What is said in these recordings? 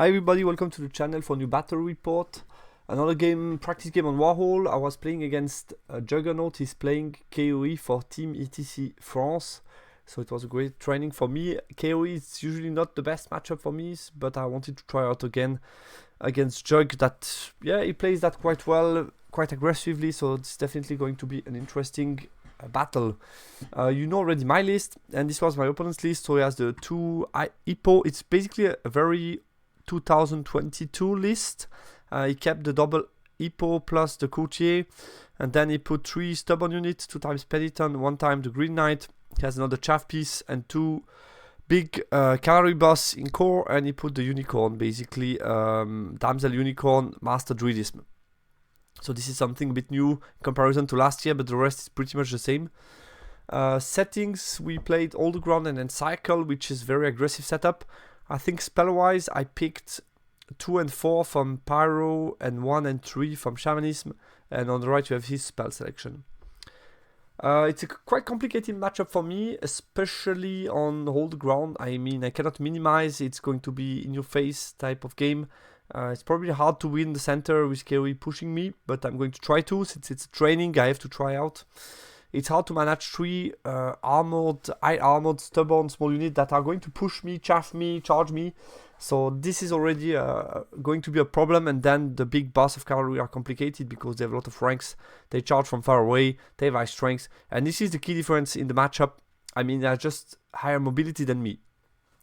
everybody, welcome to the channel for a new battle report. Another game, practice game on Warhall. I was playing against Juggernaut. He's playing KOE for Team ETC France. So it was a great training for me. KOE is usually not the best matchup for me, but I wanted to try out again against Jug. That, yeah, he plays that quite well, quite aggressively. So it's definitely going to be an interesting battle. You know already my list, and this was my opponent's list. So he has the two IPO. It's basically a very 2022 list. He kept the double IPO plus the courtier, and then he put 3 stubborn units, 2 times Penitent, 1 time the Green Knight. He has another chaff piece and 2 big cavalry boss in core, and he put the unicorn, basically damsel unicorn master druidism. So this is something a bit new in comparison to last year, but the rest is pretty much the same. Settings, we played all the ground and then cycle, which is very aggressive setup. I think spell-wise, I picked 2 and 4 from Pyro and 1 and 3 from Shamanism, and on the right you have his spell selection. It's a quite complicated matchup for me, especially on hold ground. I mean, I cannot minimize, it's going to be in your face type of game. It's probably hard to win the center with KOE pushing me, but I'm going to try to, since it's training, I have to try out. It's hard to manage 3 armored, high armored, stubborn small units that are going to push me, chaff me, charge me. So this is already going to be a problem, and then the big boss of cavalry are complicated because they have a lot of ranks. They charge from far away, they have high strength, and this is the key difference in the matchup. I mean, they're just higher mobility than me.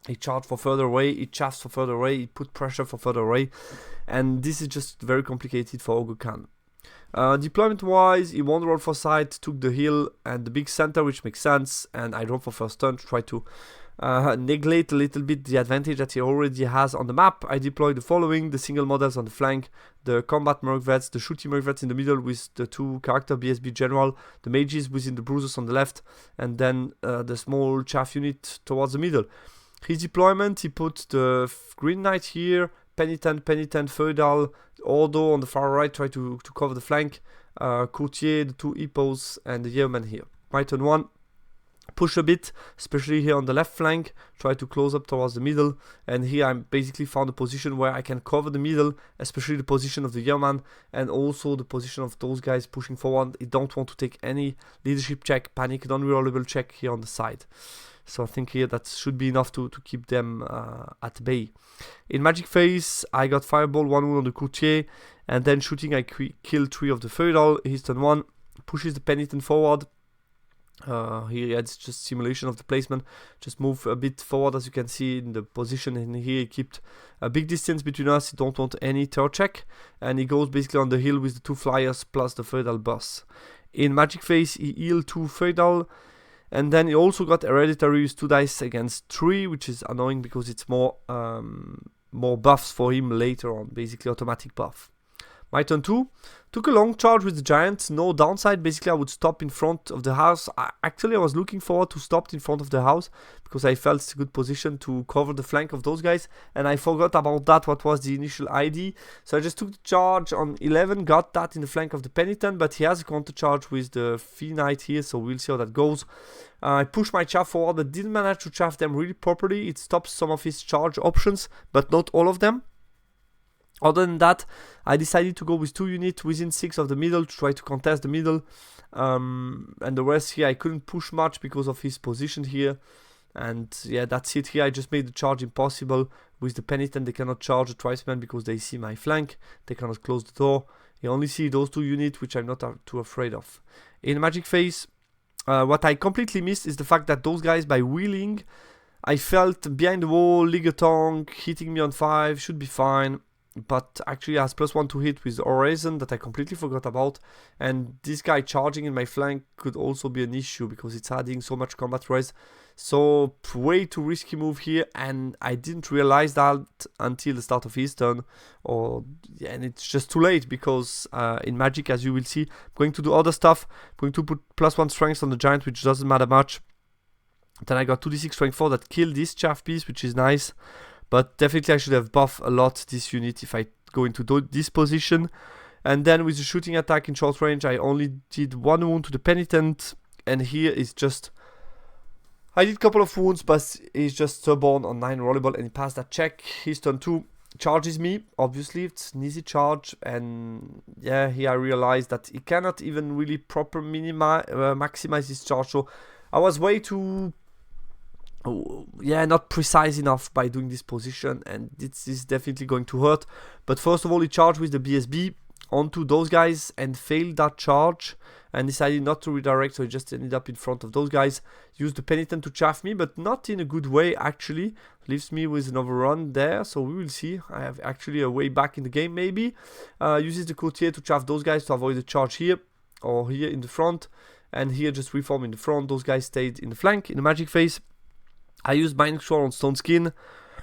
He charged for further away, he chaffs for further away, he put pressure for further away, and this is just very complicated for Ogre. Deployment wise, he won the roll for side, took the hill and the big center, which makes sense, and I drove for first turn to try to neglect a little bit the advantage that he already has on the map. I deployed the following: the single models on the flank, the combat merc vets, the shooty merc vets in the middle with the 2 character BSB general, the mages within the bruisers on the left, and then the small chaff unit towards the middle. His deployment, he put the Green Knight here, Penitent, Feudal, Ordo on the far right, try to cover the flank, Courtier, the 2 Hippos, and the Yeoman here. My turn 1, push a bit, especially here on the left flank, try to close up towards the middle, and here I basically found a position where I can cover the middle, especially the position of the Yeoman, and also the position of those guys pushing forward. You don't want to take any leadership check, panic, non-rerollable check here on the side. So I think here that should be enough to keep them at bay. In Magic Phase, I got Fireball, 1 wound on the Courtier, and then shooting I killed 3 of the Feudal. His turn 1, pushes the Penitent forward. Here it's just simulation of the placement. Just move a bit forward as you can see in the position, and here he kept a big distance between us. He don't want any turret check, and he goes basically on the hill with the 2 flyers plus the Feudal boss. In Magic Phase, he healed 2 Feudal. And then he also got Hereditary with 2 dice against 3, which is annoying because it's more buffs for him later on, basically automatic buff. My turn 2, took a long charge with the giant, no downside. Basically I would stop in front of the house. Actually I was looking forward to stop in front of the house because I felt it's a good position to cover the flank of those guys, and I forgot about that, what was the initial ID. So I just took the charge on 11, got that in the flank of the Penitent, but he has a counter charge with the Fee Knight here, so we'll see how that goes. I pushed my chaff forward, but didn't manage to chaff them really properly. It stops some of his charge options, but not all of them. Other than that, I decided to go with 2 units within 6 of the middle to try to contest the middle. And the rest here, I couldn't push much because of his position here. And yeah, that's it here. I just made the charge impossible. With the Penitent, they cannot charge the Tribesman because they see my flank. They cannot close the door. You only see those 2 units, which I'm not too afraid of. In Magic Phase, what I completely missed is the fact that those guys, by wheeling, I felt behind the wall, Ligatonk, hitting me on 5, should be fine. But actually has +1 to hit with Horizon that I completely forgot about. And this guy charging in my flank could also be an issue because it's adding so much combat res. So way too risky move here, and I didn't realize that until the start of his turn. And it's just too late because in Magic, as you will see, I'm going to do other stuff. I'm going to put +1 strength on the giant, which doesn't matter much. Then I got 2d6 strength 4 that killed this chaff piece, which is nice. But definitely I should have buffed a lot this unit if I go into this position. And then with the shooting attack in short range, I only did 1 wound to the Penitent. And here is just I did a couple of wounds, but he's just stubborn on 9 rollable, and he passed that check. He's turn 2. charges me. Obviously, it's an easy charge, and yeah, here I realized that he cannot even really maximize his charge. So I was way too, not precise enough by doing this position, and this is definitely going to hurt. But first of all, he charged with the BSB onto those guys and failed that charge and decided not to redirect, so he just ended up in front of those guys. Used the Penitent to chaff me, but not in a good way actually. Leaves me with an overrun there, so we will see. I have actually a way back in the game maybe. Uses the Courtier to chaff those guys to avoid the charge here or here in the front, and here just reform in the front. Those guys stayed in the flank in the magic phase. I used Mind Control on Stone Skin.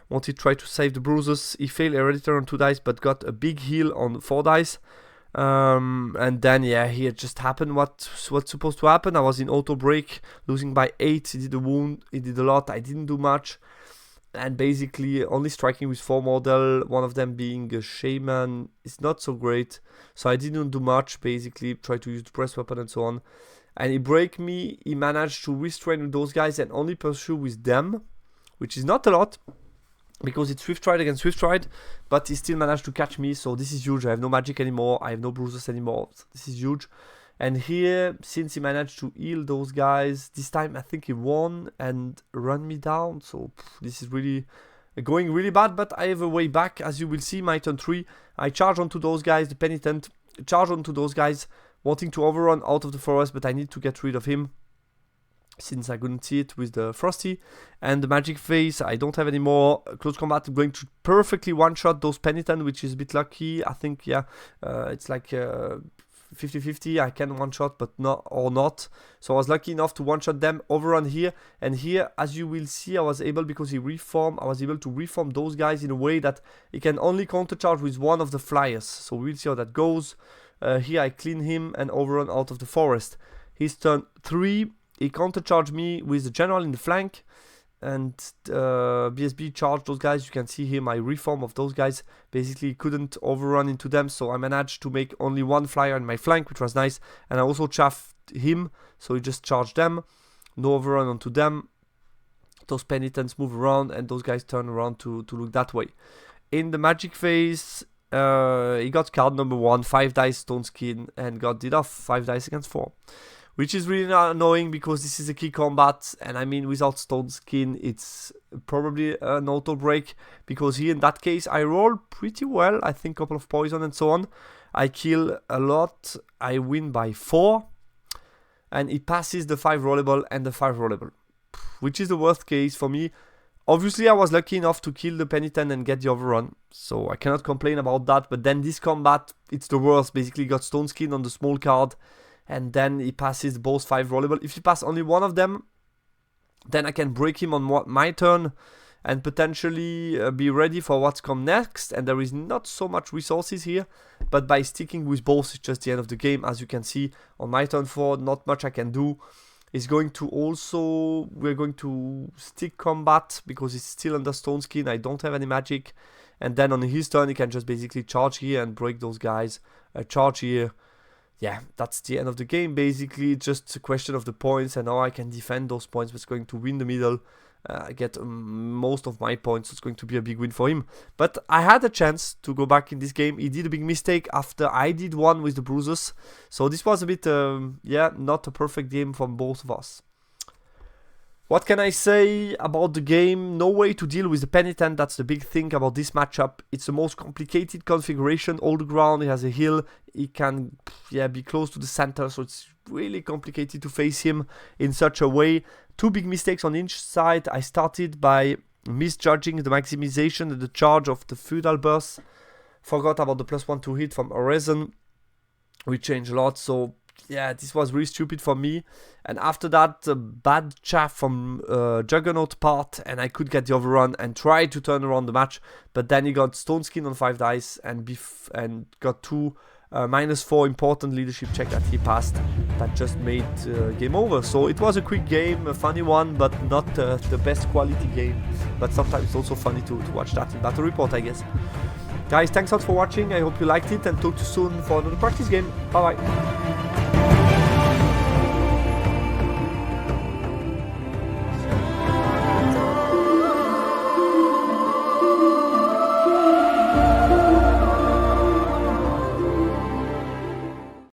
Wanted to try to save the bruises. He failed Hereditary on 2 dice, but got a big heal on 4 dice. And then yeah, here it just happened what's supposed to happen. I was in auto break, losing by 8. He did a wound, he did a lot. I didn't do much, and basically only striking with 4 model. One of them being a shaman is not so great, so I didn't do much. Basically, try to use the press weapon and so on. And he break me. He managed to restrain with those guys and only pursue with them, which is not a lot, because it's Swift Ride against Swift Ride, but he still managed to catch me, so this is huge. I have no magic anymore, I have no bruises anymore, so this is huge. And here, since he managed to heal those guys, this time I think he won and run me down, so this is really going really bad, but I have a way back. As you will see, my turn 3, I charge onto those guys, the Penitent, charge onto those guys, wanting to overrun out of the forest, but I need to get rid of him, since I couldn't see it with the Frosty. And the magic phase, I don't have any more. Close combat, I'm going to perfectly one-shot those Penitent, which is a bit lucky. I think, yeah, it's like 50-50. I can one-shot, but not. So I was lucky enough to one-shot them, overrun here. And here, as you will see, I was able, because he reformed, I was able to reform those guys in a way that he can only countercharge with one of the flyers. So we'll see how that goes. Here I clean him and overrun out of the forest. His turn 3. He countercharged me with the general in the flank, and BSB charged those guys. You can see here my reform of those guys. Basically couldn't overrun into them, so I managed to make only 1 flyer in my flank, which was nice. And I also chaffed him, so he just charged them. No overrun onto them. Those Penitents move around, and those guys turn around to look that way. In the magic phase, he got card number 1, 5 dice Stone Skin, and got it off 5 dice against 4. Which is really annoying, because this is a key combat, and I mean, without Stone Skin, it's probably an auto break, because here in that case, I roll pretty well. I think a couple of poison and so on. I kill a lot. I win by 4, and it passes the 5 rollable and the 5 rollable, which is the worst case for me. Obviously, I was lucky enough to kill the Penitent and get the overrun, so I cannot complain about that. But then this combat, it's the worst. Basically, got Stone Skin on the small card, and then he passes both 5 rollable. If he passes only one of them, then I can break him on my turn and potentially be ready for what's come next. And there is not so much resources here, but by sticking with both, it's just the end of the game. As you can see, on my turn 4, not much I can do. We're going to stick combat, because it's still under Stone Skin. I don't have any magic. And then on his turn, he can just basically charge here and break those guys. Charge here. Yeah, that's the end of the game. Basically, just a question of the points, and now I can defend those points. But it's going to win the middle. Get most of my points. So it's going to be a big win for him. But I had a chance to go back in this game. He did a big mistake after I did one with the bruises. So this was a bit, not a perfect game from both of us. What can I say about the game? No way to deal with the Penitent. That's the big thing about this matchup. It's the most complicated configuration. All the ground, he has a hill. He can be close to the center. So it's really complicated to face him in such a way. 2 big mistakes on each side. I started by misjudging the maximization and the charge of the Feudal Burst. Forgot about the +1 to hit from Horizon. We changed a lot. So yeah, this was really stupid for me. And after that, bad chaff from Juggernaut part, and I could get the overrun and try to turn around the match. But then he got Stone Skin on 5 dice and got 2 -4 important leadership check that he passed. That just made game over. So it was a quick game, a funny one, but not the best quality game. But sometimes it's also funny to watch that in Battle Report, I guess. Guys, thanks a lot for watching. I hope you liked it, and talk to you soon for another practice game. Bye bye.